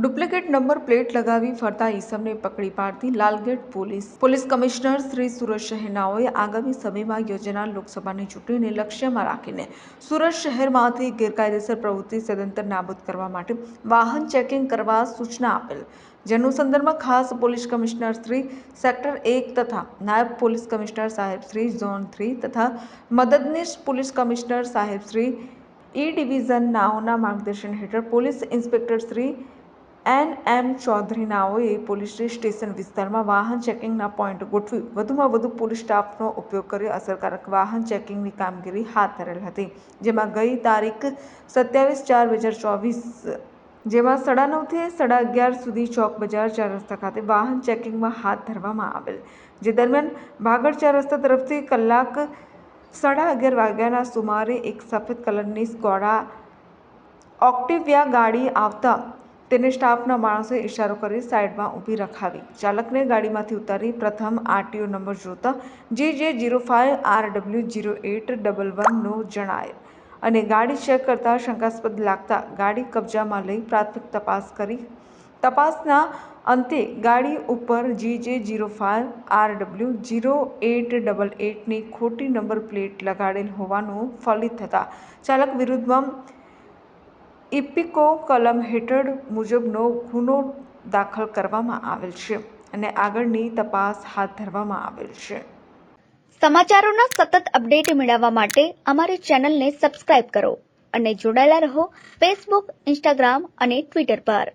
Duplicate number plate લગાવી ફરતા ઈસમને પકડી પાડતી લાલગેટ પોલીસ કમિશનર શ્રી સુરત શહેરનાઓએ આગામી સમયમાં યોજાનાર લોકસભાની ચૂંટણીને લક્ષ્યમાં રાખીને સુરત શહેરમાંથી ગેરકાયદેસર પ્રવૃત્તિ સદંતર નાબૂદ કરવા માટે વાહન ચેકિંગ કરવા સૂચના આપેલ, જેનું સંદર્ભમાં ખાસ પોલીસ કમિશનર શ્રી સેક્ટર 1 તથા નાયબ પોલીસ કમિશનર સાહેબ શ્રી ઝોન 3 તથા મદદનીશ પોલીસ કમિશનર સાહેબ શ્રી ઈ ડિવિઝન નાઓના માર્ગદર્શન હેઠળ police inspector Shri NM Chaudhary નાઓએ પોલીસ સ્ટેશન વિસ્તારમાં વાહન ચેકિંગના પોઈન્ટ ગોઠવી વધુમાં વધુ પોલીસ સ્ટાફનો ઉપયોગ કરી અસરકારક વાહન ચેકિંગની કામગીરી હાથ ધરેલ હતી, જેમાં ગઈ તારીખ 27/4/2024 જેમાં 9:30 થી 11:30 સુધી ચોક બજાર 4 રસ્તા ખાતે વાહન ચેકિંગમાં હાથ ધરવામાં આવેલ, જે દરમિયાન ભાગળ 4 રસ્તા તરફથી કલાક 11:30 વાગ્યાના સુમારે એક સફેદ કલરની સ્કોડા ઓક્ટિવિયા ગાડી આવતા તેને સ્ટાફના માણસોએ ઇશારો કરી સાઈડમાં ઊભી રખાવી ચાલકને ગાડીમાંથી ઉતારી પ્રથમ RTO નંબર જોતા JJ05RW0811નો જણાય અને ગાડી ચેક કરતા શંકાસ્પદ લાગતા ગાડી કબજામાં લઈ પ્રાથમિક તપાસ કરી તપાસના અંતે ગાડી ઉપર JJ05RW0888ની ખોટી નંબર પ્લેટ લગાડેલ હોવાનું ફલિત થતા ચાલક વિરુદ્ધમાં ઇપિકો કલમ હેઠળ મુજબનો ગુનો દાખલ કરવામાં આવેલ છે અને આગળની તપાસ હાથ ધરવામાં આવેલ છે। સમાચારોના સતત અપડેટ મેળવવા માટે અમારી ચેનલને સબસ્ક્રાઇબ કરો અને જોડાયેલા રહો ફેસબુક, ઇન્સ્ટાગ્રામ અને ટ્વિટર પર।